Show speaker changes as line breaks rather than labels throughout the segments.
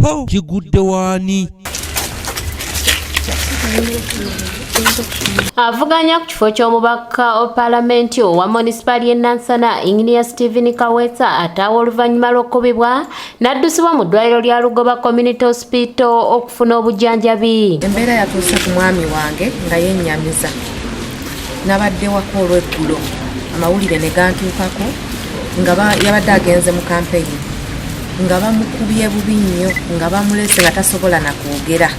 po kigudde waani.
Avuganya ku kifo ky'omubaka wa Paalamenti owa munisipali y'Enansana Engineer Stephen Kaweesa ataawa oluvannyuma lw'okkubibwa n'addusibwa mu ddwaliro lya Lugoba Community Hospital okufuna obujjanjabi.
Embeera yatuuse ku mwami wange nga yennyamiza. Nabadde wako olw'eggulo amawulire ne gantuukako nga yabadde agenze mu kampeyini nga bamukubye bubinyo nga bamulese nga tasobola na kwogera.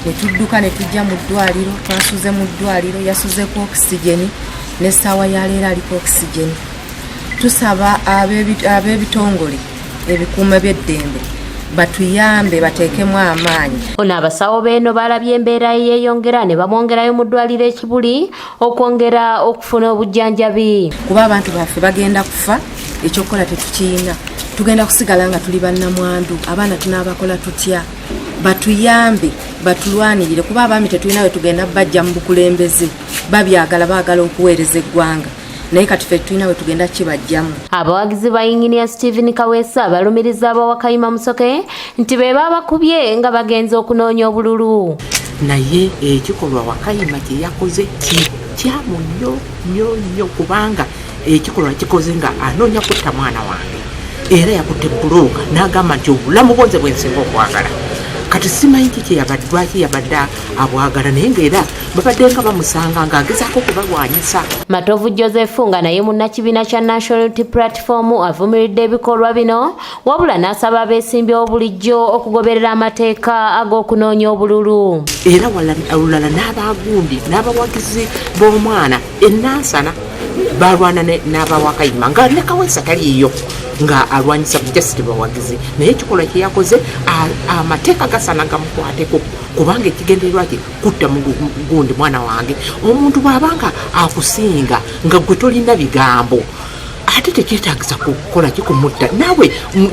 Netudduka ne tujja mu ddwaliro, twasuze mu ddwaliro, yasuzeko okisigeni n'essaawa ya leero aliko okisigeni. Tusaba ab'ebitongole ebikuuma by'eddembe batuyambe bateekemu amaanyi.
Ono abasawo beeno balabye embeera yeeyongera ne bamwongerayo mu ddwaliro ekibuli okwongera okufuna obujjanjabi.
Kuba abantu baffe bagenda kufa, ekyokukola tetukiyina. Tugenda kusigala nga tuli bannamwandu, abaana tunaabakola tutya. Batuyambe batulwanirire kuba abaami tetulina we tugenda bajja mu bukulembeze babyagala baagala okuweereza eggwanga naye kati ffe tulina we tugenda kibajjamu.
Abawagizi ba Engineer Stephen Kaweesa balumiriza abawakayima Musoke nti be babakubye nga bagenza okunoonya obululu.
Naye ekikolwa Wakayima kye yakoze kyamu nnyo kubanga ekikolwa kikoze nga anoonya kutta mwana wange era yakutte bbulooka n'agamba nti obulamu bwonze bwensinga okwagala. Kati simanyi kiki yabadde abwagala naye ng'era babadde nga bamusanga ng'agezaako okubalwanyisa.
Matovu Joseph nga naye munnakibiina kya National Unity Platform avumiridde ebikolwa bino wabula n'asaba abeesimbyewo bulijjo okugoberera amateeka ag'okunoonya obululu.
Era olulala n'abagundi n'abawagizi b'omwana Enansana balwana n'abawakayima nga ne Kaweesa taliiyo nga alwanyisa bujasiti bawagizi naye ekikolwa kye yakoze amateeka gasana gamukwateko kubanga ekigendererwa kye kutta mugundi mwana wange. Omuntu bw'abanga akusinga nga gwe tolina bigambo ate tekyetaagisa kukola kikumutta naawe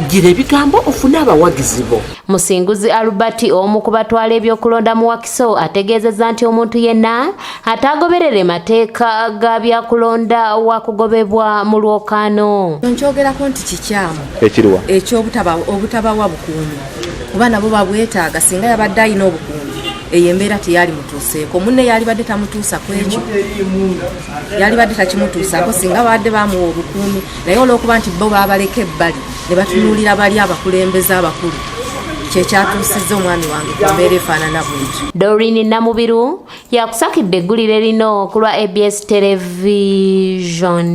gira ebigambo ofune abawagizi bo.
Musinguzi Albert omu ku batwala ebyokulonda mu Wakiso ategeezezza nti omuntu yenna ataagoberere mateeka ga byakulonda wakugobebwa mu lwokaano.
Nkyogerako nti kikyamu
Ekiriwa
obutabawa bukuumi kuba nabo babwetaaga singa yabadde alina obukuumi eyo embeera teyali mutuuseeko. Munne yalibadde tamutuusa ku ekyo yalibadde takimutuusako singa babadde bamuwa obukuumi naye olw'okuba nti bo baabaleka ebbali ne batunuulira bali abakulembeze abakulu kyekyatuusizza omwami wange ku mbeera efaanana bwetyo.
Doreen Namubiru yakusakidde eggulire lino ku lwa ABS Television.